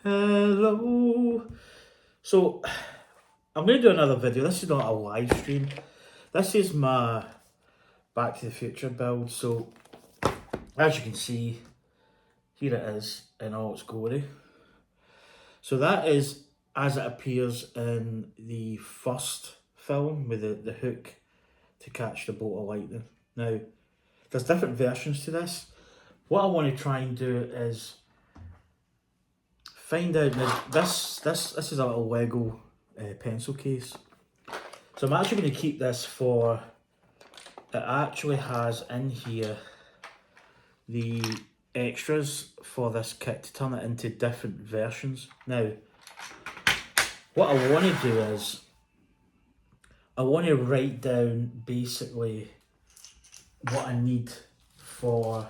Hello. So I'm going to do another video. This is not a live stream. This is my Back to the Future build. So as you can see, here it is in all its glory. So that is as it appears in the first film with the hook to catch the bolt of lightning. Now, there's different versions to this. What I want to try and do is find out now. This is a little Lego pencil case. So I'm actually going to keep this for. It actually has in here the extras for this kit to turn it into different versions. Now, what I want to do is I want to write down basically what I need to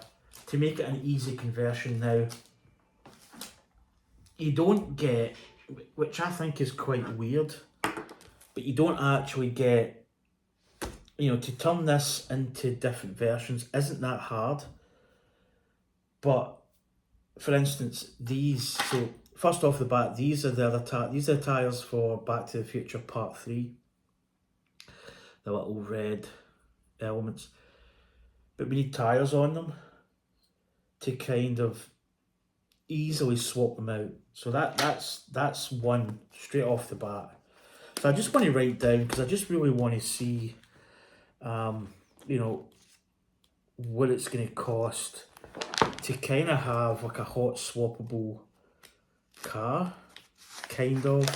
make it an easy conversion. Now, you don't get, which I think is quite weird, but you don't actually get, to turn this into different versions isn't that hard. But for instance, so first off the bat, these are the tires for Back to the Future Part 3. The little red elements. But we need tires on them to kind of easily swap them out. So that's one straight off the bat. So I just want to write down, because I just really want to see what it's going to cost to kind of have like a hot swappable car, kind of.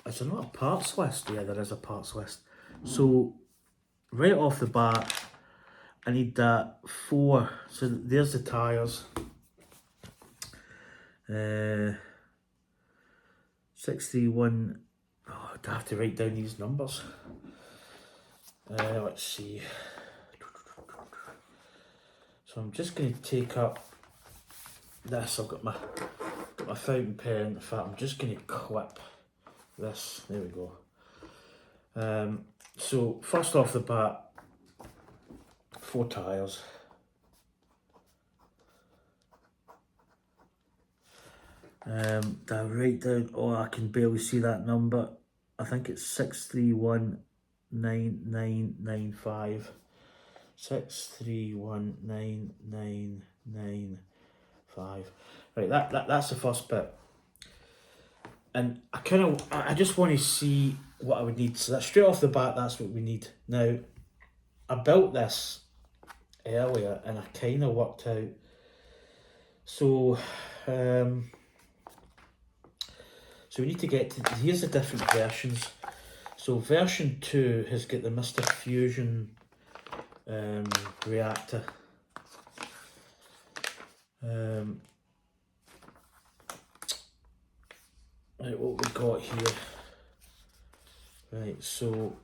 Is there not a parts list? Yeah, there is a parts list. So right off the bat, I need that 4. So there's the tyres. 631. Oh, I'd have to write down these numbers. Let's see. So I'm just going to take up this. I've got my fountain pen. In fact, I'm just going to clip this. There we go. So first off the bat, 4 tyres. Do I write down? Oh, I can barely see that number. I think it's 6319995. 6319995. Right, that's the first bit. And I just want to see what I would need. So that straight off the bat, that's what we need. Now, I built this earlier and I kind of worked out. So, so we need to get to, here's the different versions. So version 2 has got the Mr. Fusion reactor. Right, what we got here. Right, so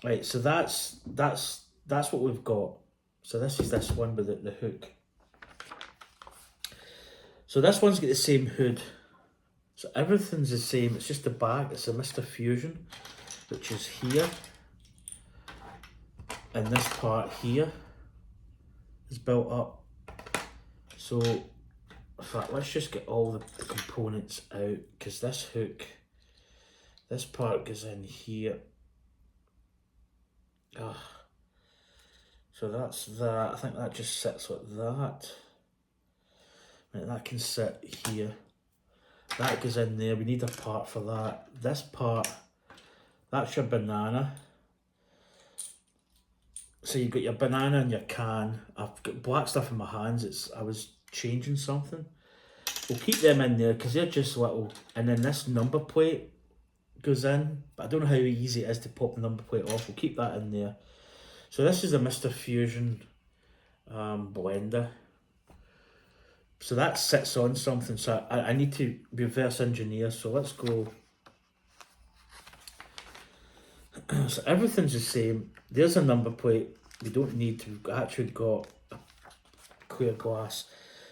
that's what we've got. So this is this one with the hook. So this one's got the same hood. So everything's the same. It's just the back. It's a Mr. Fusion, which is here. And this part here is built up. So in fact, let's just get all the components out, because this hook, this part goes in here. So that's that. I think that just sits like that. Right, that can sit here. That goes in there. We need a part for that. This part, that's your banana. So you've got your banana and your can. I've got black stuff in my hands. I was changing something. We'll keep them in there because they're just little. And then this number plate goes in, but I don't know how easy it is to pop the number plate off. We'll keep that in there. So this is a Mr. Fusion blender. So that sits on something. So I need to reverse engineer. So let's go. So everything's the same. There's a number plate. We don't need to. We've actually got a clear glass.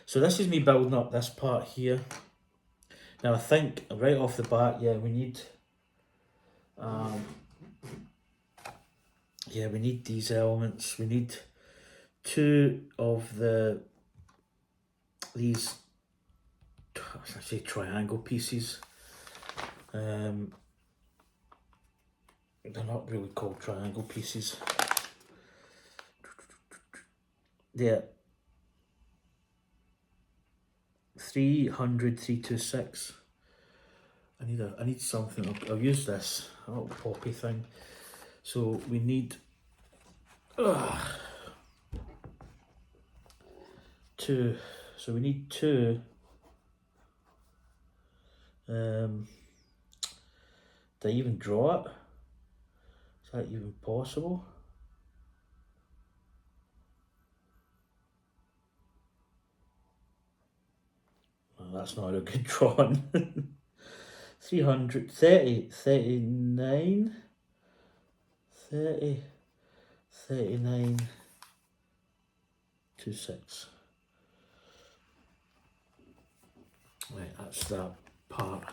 So this is me building up this part here. Now I think right off the bat, yeah, we need we need these elements. We need two of these, I say triangle pieces. They're not really called triangle pieces. They're 300, 326. I need something. I'll use this little poppy thing. So we need two. So we need two. Do I even draw it? Is that even possible? Well, that's not a good drawing. 330, 39, 30, 39, 26. Right, that's that part.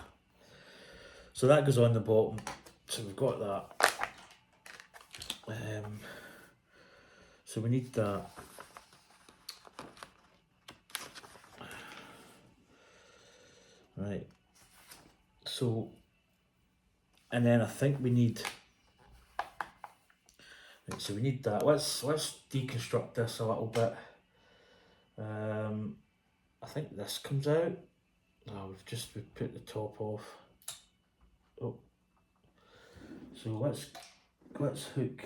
So that goes on the bottom. So we've got that. So we need that. Right. So, and then I think we need. Right, so we need that. Let's deconstruct this a little bit. I think this comes out. No, we've put the top off. Oh. So let's hook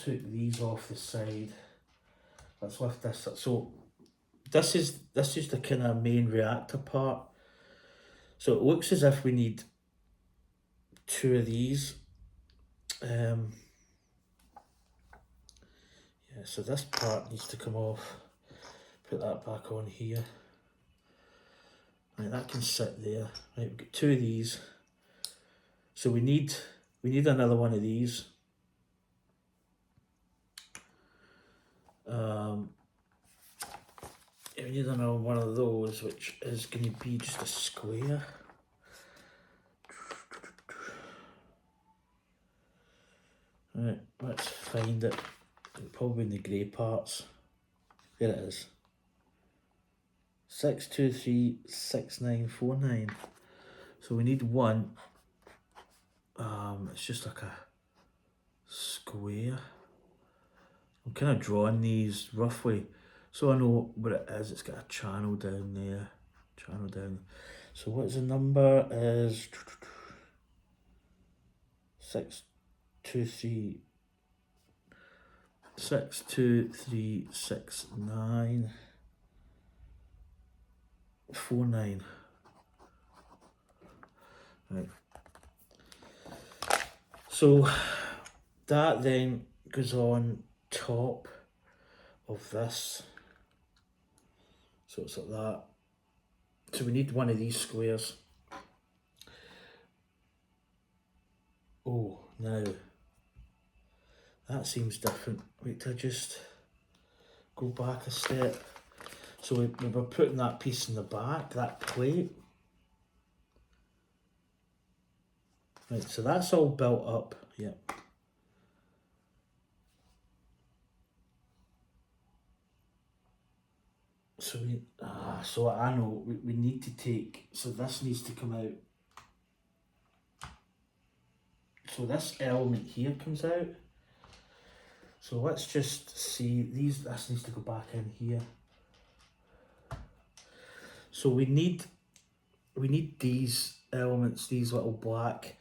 these off the side. Let's lift this up. So this is the kind of main reactor part. So it looks as if we need two of these. Yeah, so this part needs to come off. Put that back on here. Right, that can sit there. Right, we've got two of these. So we need another one of these. We need another one of those, which is going to be just a square. Right, let's find it. Probably in the grey parts. There it is. 6236949. So we need one. It's just like a square. I'm kind of drawing these roughly, so I know what it is. It's got a channel down there. Channel down. So what's the number? Is 6236949. Right. So that then goes on top of this. So it's like that. So we need one of these squares. Oh, now that seems different. Wait till I just go back a step. So we were putting that piece in the back, that plate. Right, so that's all built up, yeah. So so I know we need to take, so this needs to come out. So this element here comes out. So let's just see, this needs to go back in here. So we need these elements, these little black,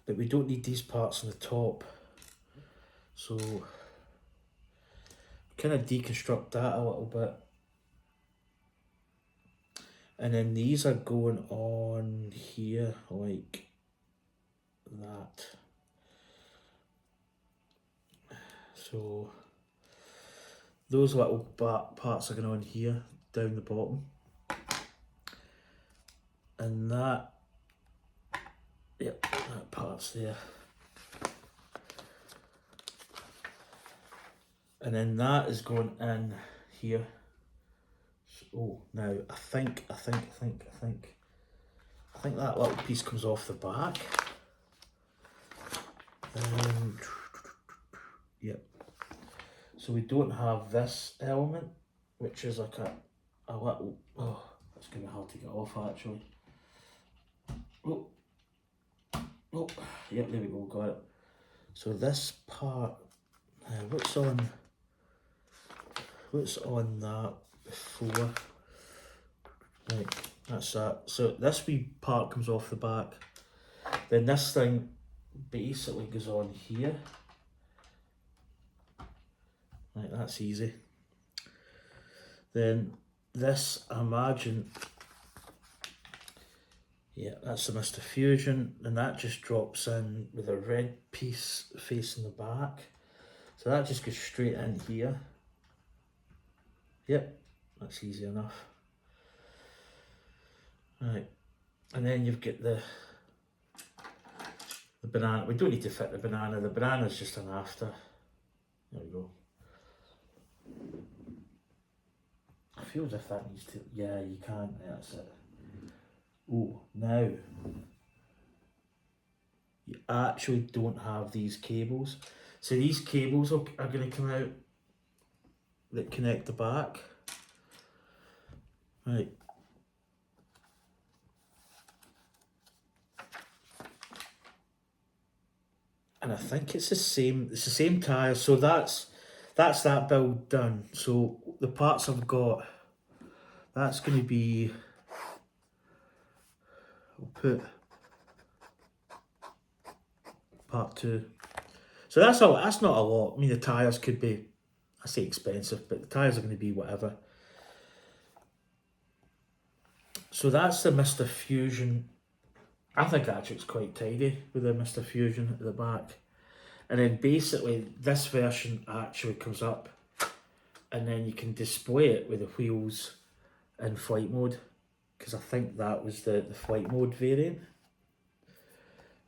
but we don't need these parts on the top. So kind of deconstruct that a little bit. And then these are going on here like that. So those little parts are going on here, down the bottom. And that, yep, that part's there. And then that is going in here. Oh, now I think that little piece comes off the back. Yep. So we don't have this element, which is like a little, oh, that's going to be hard to get off actually. Oh, oh, yep, there we go, got it. So this part, what's on that before? Right, that's that. So this wee part comes off the back. Then this thing basically goes on here. Right, that's easy. Then this, I imagine, yeah, that's the Mr. Fusion, and that just drops in with a red piece facing the back. So that just goes straight in here. Yep, that's easy enough. Right, and then you've got the banana. We don't need to fit the banana's just an after. There we go. I feel as if that needs to, yeah, you can't, that's it. Oh, now, you actually don't have these cables. So these cables are going to come out that connect the back. Right. And I think it's the same tyre, so that's that build done. So the parts I've got, that's going to be, I'll put part 2. So that's not a lot. I mean, the tyres could be, I say expensive, but the tyres are going to be whatever. So that's the Mr. Fusion. I think actually it's quite tidy with the Mr. Fusion at the back. And then basically this version actually comes up and then you can display it with the wheels in flight mode, because I think that was the flight mode variant.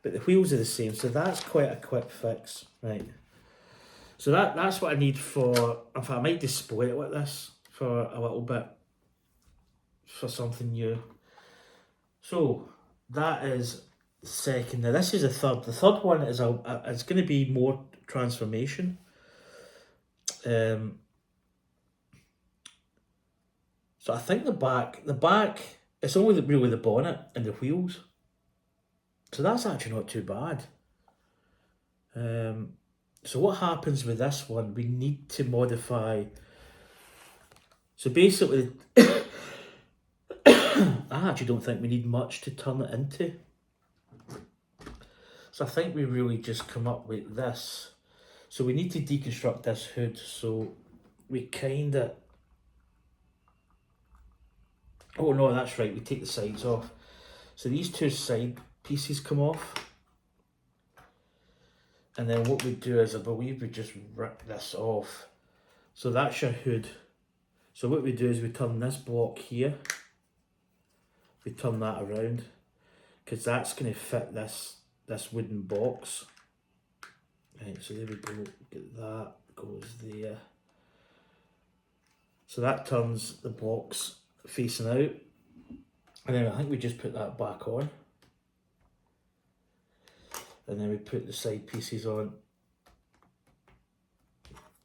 But the wheels are the same, so that's quite a quick fix, right? So that's what I need for, in fact I might display it like this for a little bit, for something new. So that is the second. Now this is the third. The third one is it's going to be more transformation. So I think the back, it's only really the bonnet and the wheels. So that's actually not too bad. So what happens with this one, we need to modify. So basically, I actually don't think we need much to turn it into. So I think we really just come up with this. So we need to deconstruct this hood. So we kind of, oh no, that's right, we take the sides off. So these two side pieces come off. And then what we do is, I believe we just rip this off. So that's your hood. So what we do is we turn this block here. We turn that around, because that's going to fit this wooden box. Right, so there we go, get that, goes there. So that turns the box facing out. And then I think we just put that back on. And then we put the side pieces on.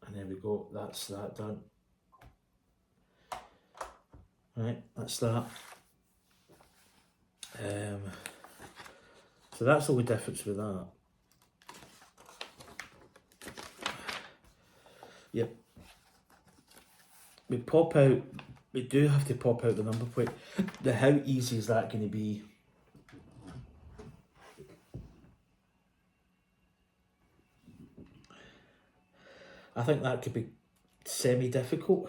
And there we go, that's that done. Right, that's that. So that's all the difference with that. Yep. We do have to pop out the number plate. How easy is that going to be? I think that could be semi-difficult.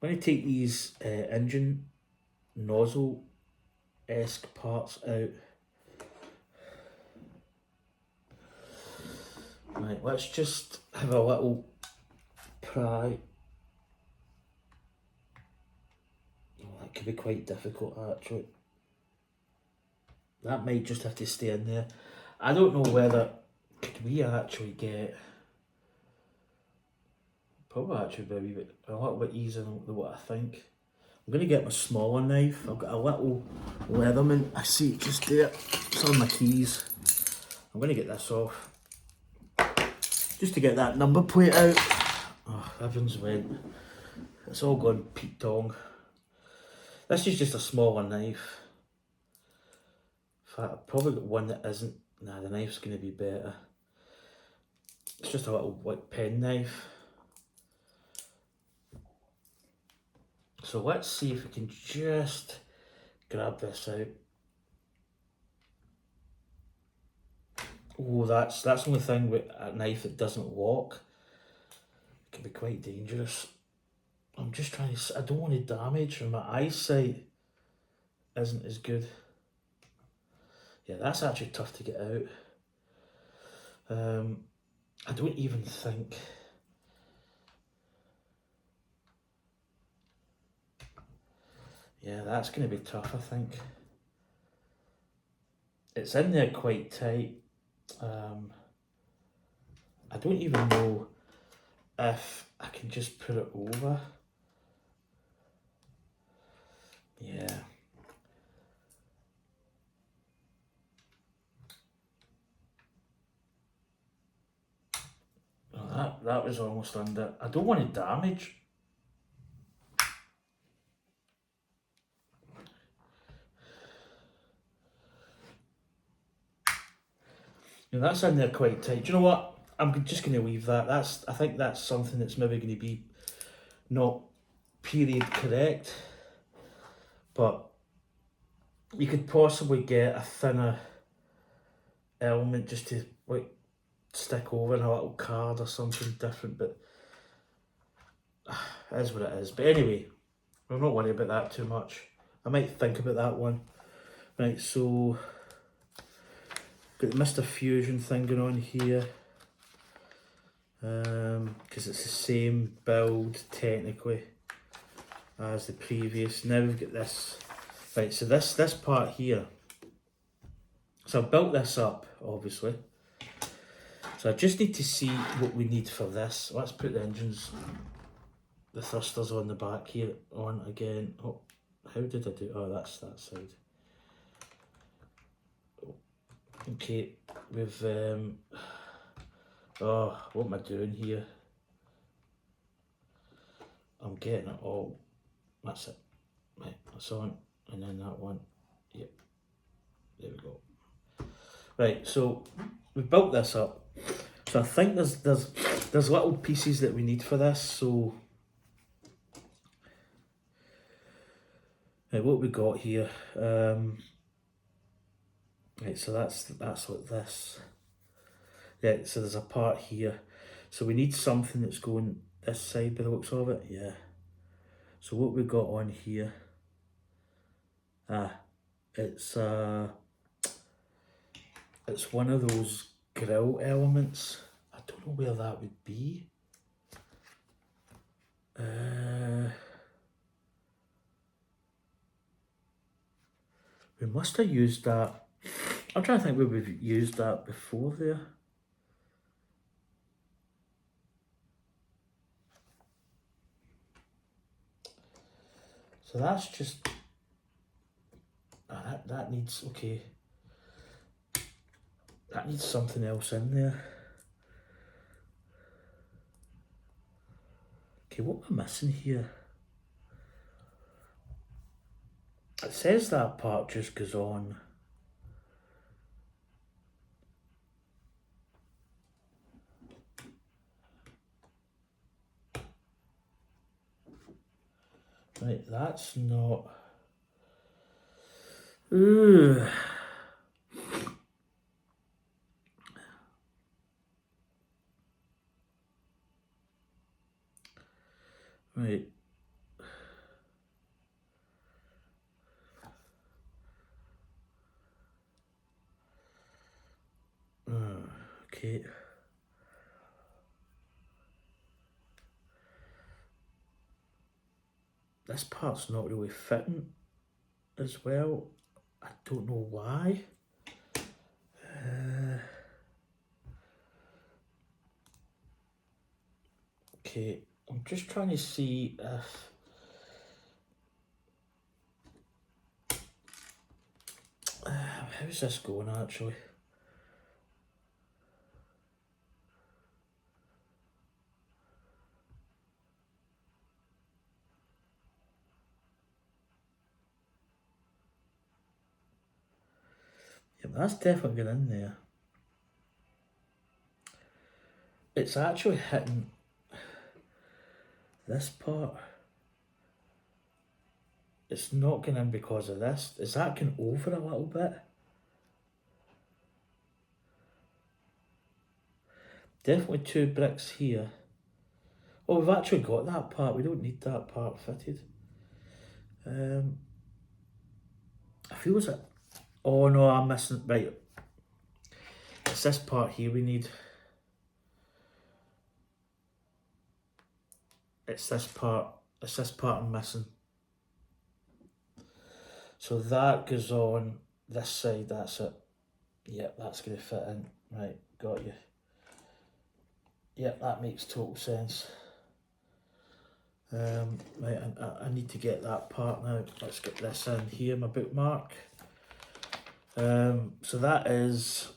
When you take these engine nozzle-esque parts out. Right, let's just have a little pry. Oh, that could be quite difficult actually. That might just have to stay in there. I don't know whether, could we actually get, probably actually be a little bit easier than what I think. I'm going to get my smaller knife. I've got a little Leatherman, I see it just there, it's on my keys. I'm going to get this off, just to get that number plate out. Oh, everyone's went. It's all gone Pete Tong. This is just a smaller knife. In fact, I've probably got one that isn't. Nah, the knife's going to be better. It's just a little like pen knife. So let's see if we can just grab this out. Oh, that's the only thing with a knife that doesn't lock. It can be quite dangerous. I'm just trying to. I don't want to damage, and my eyesight isn't as good. Yeah, that's actually tough to get out. I don't even think. Yeah, that's going to be tough, I think. It's in there quite tight. I don't even know if I can just put it over. Yeah. Well, that was almost under. I don't want to damage. You know, that's in there quite tight. Do you know what? I'm just going to leave that. I think that's something that's maybe going to be not period correct, but you could possibly get a thinner element just to like stick over in a little card or something different, but it is what it is. But anyway, I'm not worried about that too much. I might think about that one. Right, so got the Mr. Fusion thing going on here. Because it's the same build technically as the previous. Now we've got this. Right, so this part here. So I've built this up, obviously. So I just need to see what we need for this. Let's put the engines, the thrusters on the back here on again. Oh, how did I do? Oh, that's that side. Okay, we've oh, what am I doing here? I'm getting it all. That's it. Right, that's on, and then that one. Yep, there we go. Right, so we've built this up. So I think there's little pieces that we need for this. So right, what we got here. Right, so that's like this. Yeah, so there's a part here. So we need something that's going this side by the looks of it. Yeah. So what we got on here. It's one of those grill elements. I don't know where that would be. We must have used that. I'm trying to think where we've used that before there. So that's just that needs okay. That needs something else in there. Okay, what am I missing here? It says that part just goes on. Right, that's not. Ooh. Right. Okay. This part's not really fitting as well. I don't know why. Okay, I'm just trying to see if how's this going actually? Yeah, that's definitely going in there. It's actually hitting this part. It's not going in because of this. Is that going over a little bit? Definitely 2 bricks here. Oh, we've actually got that part. We don't need that part fitted. I feel as it. Oh no, I'm missing. Right. It's this part here we need. It's this part. It's this part I'm missing. So that goes on this side. That's it. Yep, that's going to fit in. Right, got you. Yep, that makes total sense. Right, I need to get that part now. Let's get this in here, my bookmark. So that is,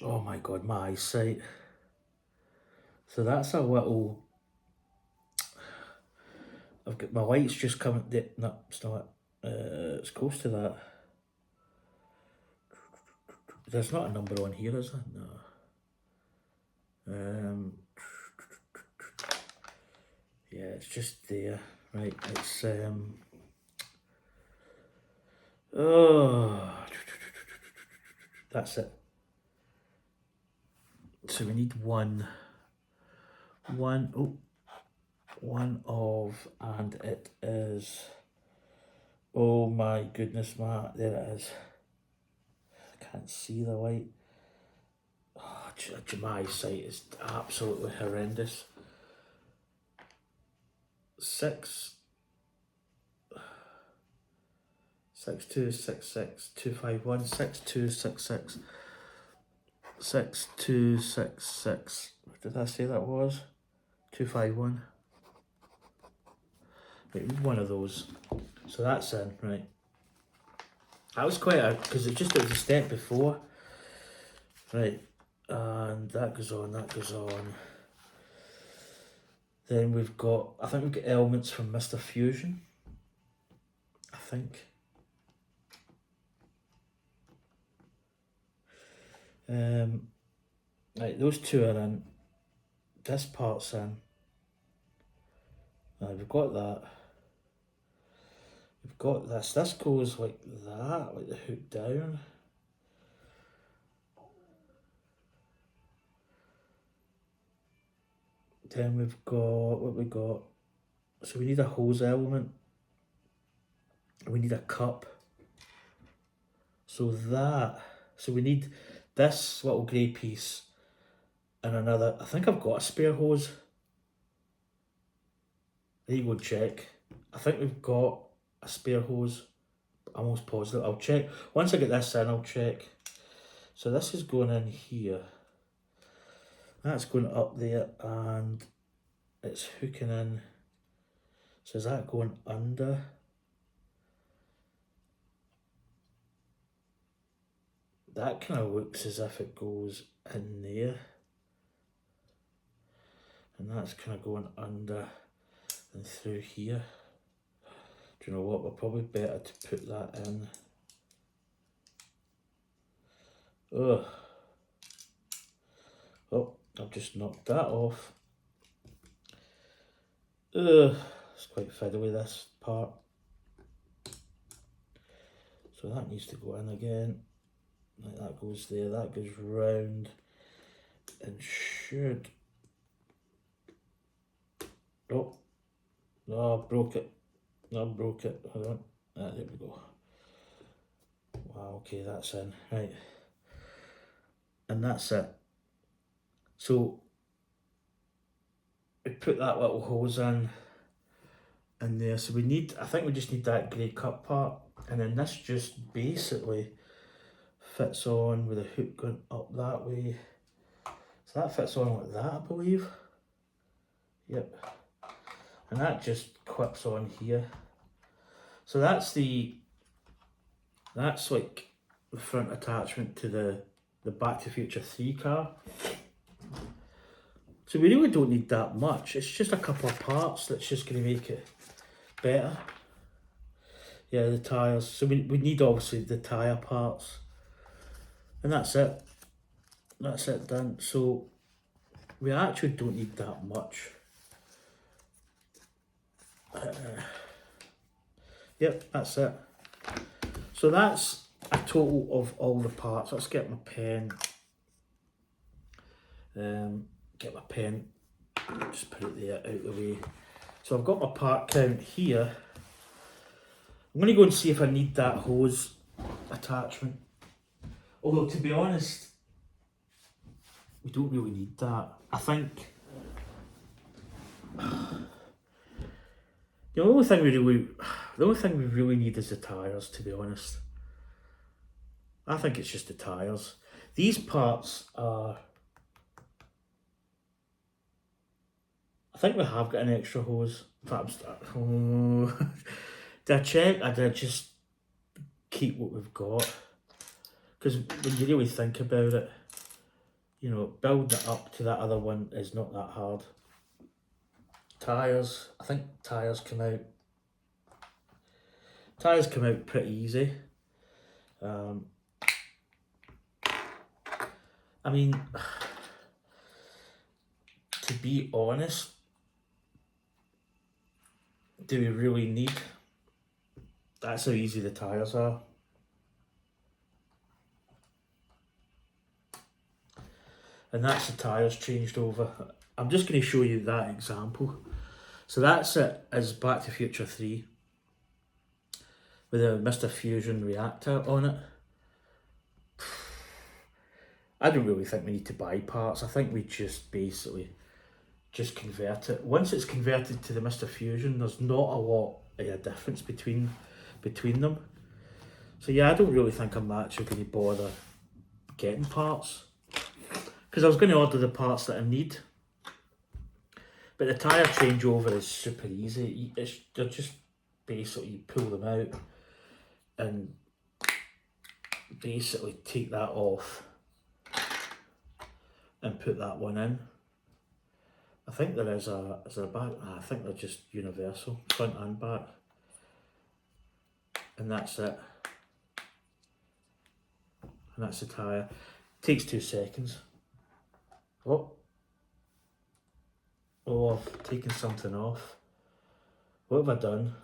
oh my god, my eyesight. So that's a little, I've got my lights just coming, no, it's not, it's close to that. There's not a number on here, is there? No. Yeah, it's just there. Right, it's oh, that's it. So we need one of, and it is, oh my goodness, Matt, there it is. I can't see the light. Oh, my sight is absolutely horrendous. 6266 251 6266 6266. What did I say that was? 251. Right, one of those. So that's in, right. That was quite a, because it was a step before. Right, and that goes on, that goes on. Then we've got, I think we've got elements from Mr. Fusion. I think. Right, those two are in. This part's in. Right, we've got that. We've got this. This goes like that, like the hook down. Then we've got, what we got? So we need a hose element. We need a cup. So we need this little grey piece and another. I think I've got a spare hose. There you go, check. I think we've got a spare hose. I'm almost positive. I'll check. Once I get this in, I'll check. So this is going in here. That's going up there and it's hooking in. So is that going under? That kind of looks as if it goes in there. And that's kind of going under and through here. Do you know what? We're probably better to put that in. Ugh. Oh, I've just knocked that off. Ugh. It's quite fiddly, this part. So that needs to go in again. Like that goes there, that goes round. And should... Oh. No, I broke it. No, I broke it. Hold on. Ah, there we go. Wow, okay, that's in. Right. And that's it. So we put that little hose in there. So we need, I think we just need that grey cup part. And then this just basically fits on with a hook going up that way. So that fits on like that, I believe. Yep. And that just clips on here. So that's like the front attachment to the Back to the Future 3 car. So we really don't need that much. It's just a couple of parts that's just going to make it better. Yeah, the tyres. So we need obviously the tyre parts. And that's it. That's it done. So we actually don't need that much. Yep, that's it. So that's a total of all the parts. Let's get my pen. Get my pen. Just put it there out of the way. So I've got my part count here. I'm going to go and see if I need that hose attachment. Although, to be honest, we don't really need that. I think the only thing we really need is the tyres, to be honest. I think it's just the tyres. These parts are... I think we have got an extra hose. Perhaps... Did I check? I did just keep what we've got. Because when you really think about it, you know, building it up to that other one is not that hard. Tyres, I think tyres come out pretty easy. I mean, to be honest, do we really need? That's how easy the tyres are. And that's the tyres changed over. I'm just going to show you that example. So that's it as Back to Future 3 with a Mr. Fusion reactor on it. I don't really think we need to buy parts. I think we just basically just convert it. Once it's converted to the Mr. Fusion, there's not a lot of a difference between them. So yeah, I don't really think I'm actually going to bother getting parts, because I was going to order the parts that I need. But the tyre changeover is super easy. They're just basically, you pull them out and basically take that off and put that one in. I think there is a back? I think they're just universal, front and back. And that's it. And that's the tyre. Takes 2 seconds. Oh, I've taken something off. What have I done?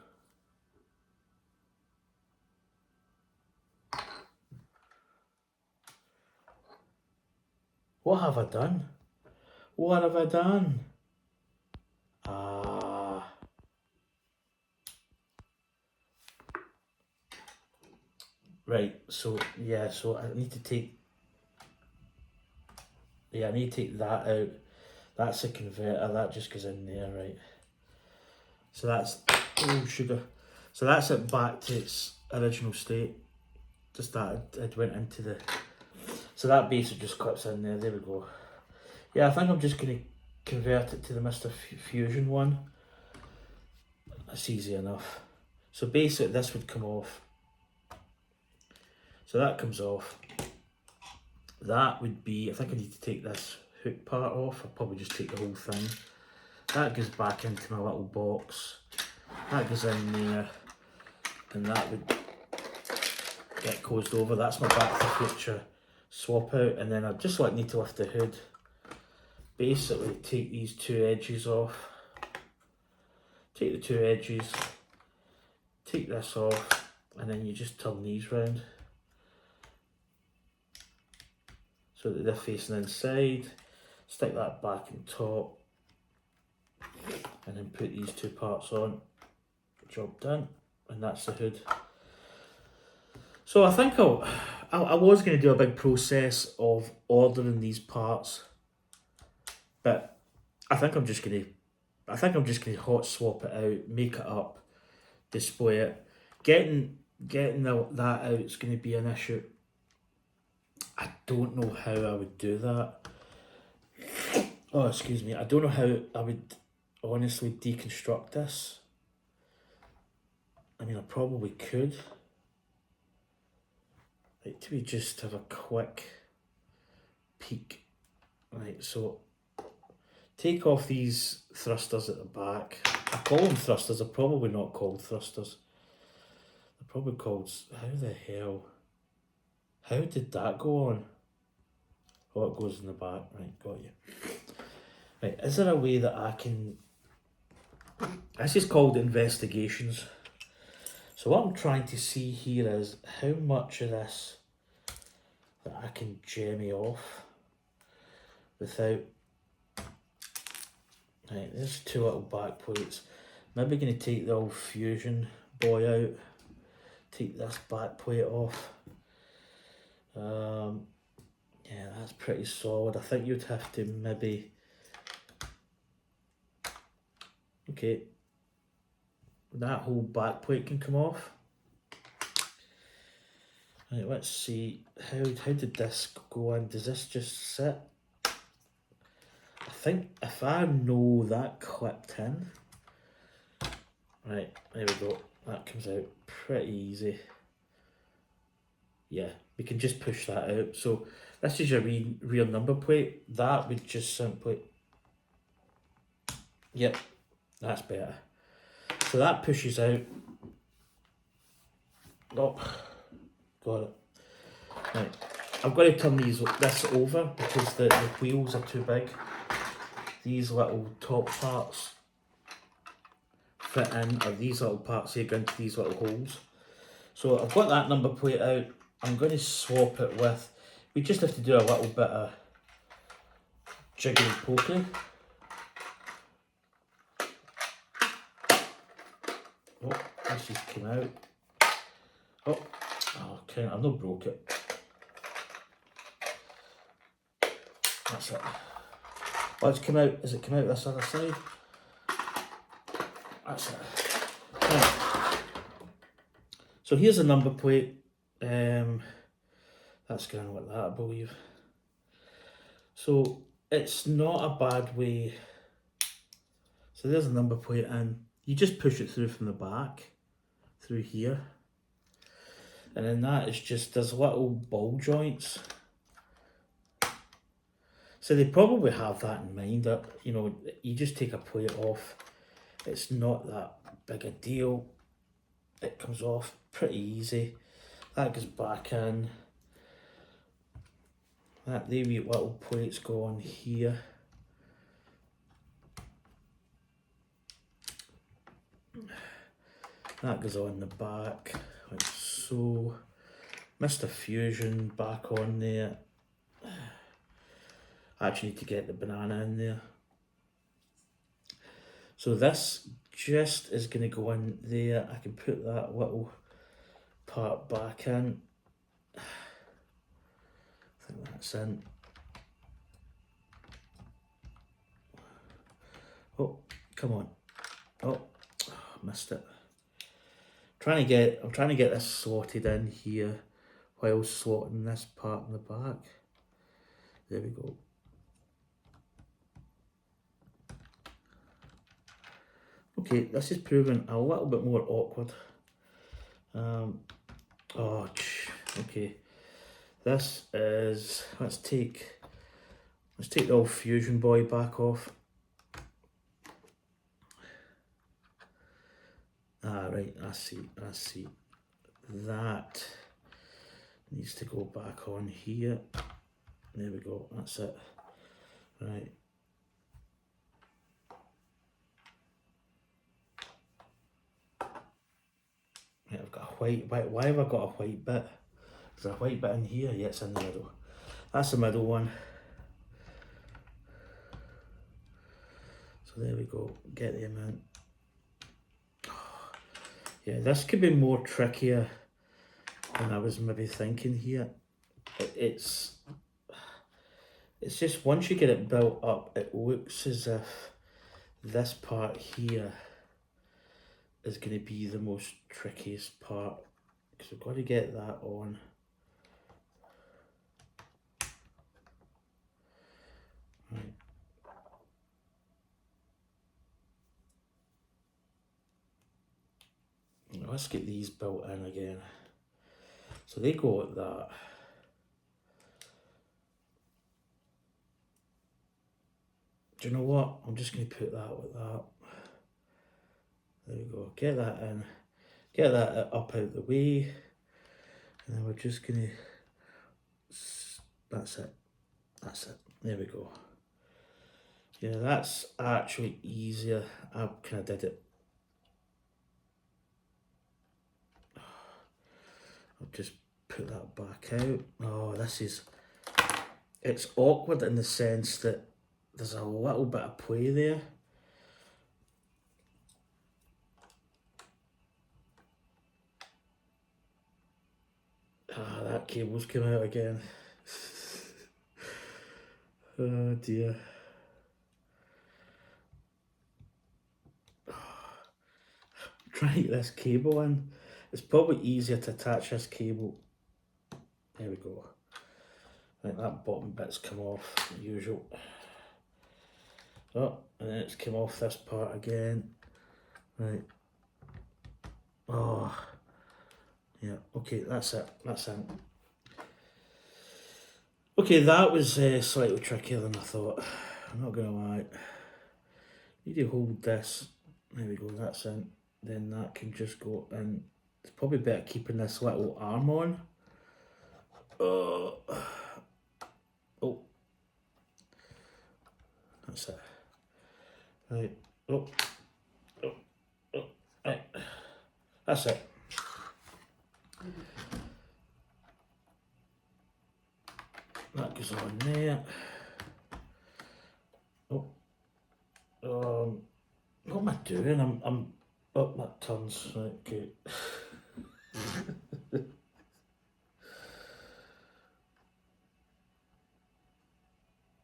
What have I done? What have I done? Right, so yeah, so I need to take that out. That's a converter, that just goes in there, right? So that's, oh sugar. So that's it back to its original state. Just that it went into the, so that basically just clips in there, there we go. Yeah, I think I'm just going to convert it to the Mr. Fusion one. That's easy enough. So basically this would come off. So that comes off. That would be, I think I need to take this hook part off. I'll probably just take the whole thing. That goes back into my little box. That goes in there. And that would get closed over. That's my Back to the Future swap out. And then I just need to lift the hood. Basically take these 2 edges off. Take the 2 edges. Take this off. And then you just turn these round, so that they're facing inside. Stick that back on top, and then put these 2 parts on. Job done, and that's the hood. So I think I was going to do a big process of ordering these parts, but I think I'm just going to hot swap it out, make it up, display it. Getting that out is going to be an issue. I don't know how I would do that. Oh, excuse me. I don't know how I would honestly deconstruct this. I mean, I probably could. Like, do we just have a quick peek? Right, so take off these thrusters at the back. I call them thrusters, they're probably not called thrusters. probably called, how the hell, how did that go on? Oh, it goes in the back, right, got you. Right, is there a way that I can, this is called investigations. So what I'm trying to see here is how much of this that I can jemmy off without, right, there's two little back plates. Maybe going to take the old fusion boy out, take this back plate off. Yeah, that's pretty solid. I think you'd have to maybe, okay, that whole back plate can come off. Right, let's see, how did this go in? Does this just sit? I think if I know that clipped in, right, there we go, that comes out pretty easy. Yeah, we can just push that out. So this is your rear number plate. That would just simply, yep, that's better. So that pushes out. Oh, got it. Right, I've got to turn this over because the wheels are too big. These little top parts fit in, or these little parts here go into these little holes. So I've got that number plate out. I'm going to swap it with, we just have to do a little bit of jigging poking. Oh, this just came out. Oh, okay, I've not broke it. That's it. Oh, it's come out, has it come out this other side? That's it. Right. So here's a number plate. That's going on like that, I believe. So it's not a bad way. So there's a number plate in. You just push it through from the back, through here. And then that is just, there's little ball joints. So they probably have that in mind, that, you know, you just take a plate off. It's not that big a deal. It comes off pretty easy. That goes back in. That, they wee little plates go on here. That goes on the back, like so. Mr. Fusion back on there. I actually need to get the banana in there. So this just is going to go in there. I can put that little part back in. I think that's in. Oh, come on. Oh, missed it. I'm trying to get this slotted in here while slotting this part in the back. There we go. Okay, this is proving a little bit more awkward. Okay. This is, let's take the old fusion boy back off. Right, I see. That needs to go back on here. There we go, that's it. Right. Right, I've got a white, why have I got a white bit? Is there a white bit in here? Yeah, it's in the middle. That's the middle one. So there we go, get them in. Yeah, this could be more trickier than I was maybe thinking here. It's just, once you get it built up, it looks as if this part here is going to be the most trickiest part, because we've got to get that on. Right. Let's get these built in again. So they go like that. Do you know what? I'm just going to put that like that. There we go. Get that in. Get that up out the way. And then we're just gonna, that's it. That's it. There we go. Yeah, that's actually easier. I kind of did it. I'll just put that back out. Oh, this is, it's awkward in the sense that there's a little bit of play there. Ah, that cable's come out again. Oh dear. Trying to get this cable in. It's probably easier to attach this cable. There we go. I think that bottom bit's come off, the usual. Oh, and then it's come off this part again. Right. Oh. Yeah, okay, that's it. That's it. Okay, that was slightly trickier than I thought. I'm not going to lie. You need to hold this. There we go, that's in. Then that can just go in. It's probably better keeping this little arm on. Oh. That's it. Right. Oh. Right. That's it. That goes on there. Oh. What am I doing? I'm up, that turns. Right, okay.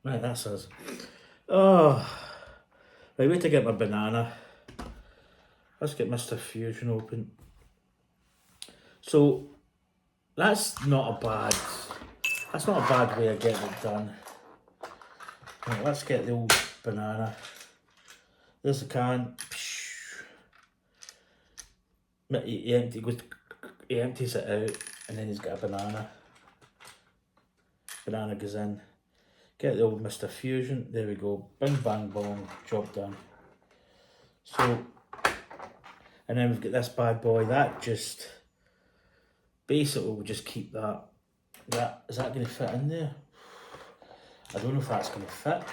Right, that's us. Oh. Right, wait to get my banana. Let's get Mr. Fusion open. So that's not a bad way of getting it done. Right, let's get the old banana. There's the can. He empties it out, and then he's got a banana. Banana goes in. Get the old Mr. Fusion. There we go. Bing bang bong. Job done. So, and then we've got this bad boy. That just basically will just keep that. Is that going to fit in there? I don't know if that's going to fit,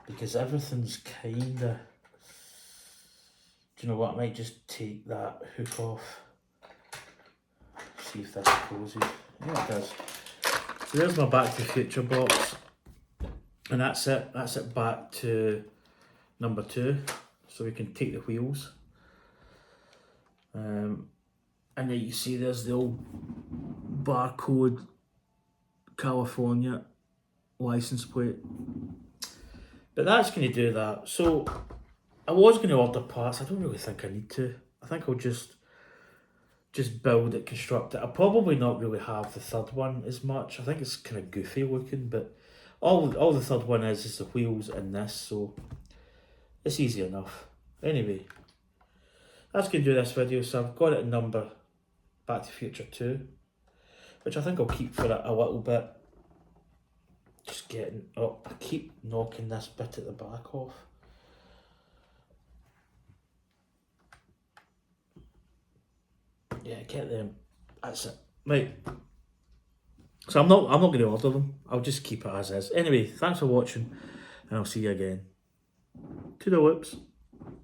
because everything's kinda. Do you know what? I might just take that hook off. See if this closes. Yeah, it does. So there's my Back to the Future box, and that's it. That's it back to number 2. So we can take the wheels. And then you see there's the old barcode California license plate. But that's going to do that. So I was going to order parts. I don't really think I need to. I think I'll just build it, construct it. I'll probably not really have the third one as much. I think it's kind of goofy looking, but all the third one is the wheels and this, so it's easy enough. Anyway, that's going to do this video. So I've got it in number Back to the Future 2, which I think I'll keep for a little bit. Just getting, oh, I keep knocking this bit at the back off. Yeah, get them. That's it. Right. So I'm not going to order them. I'll just keep it as is. Anyway, thanks for watching, and I'll see you again. Toodle-whoops.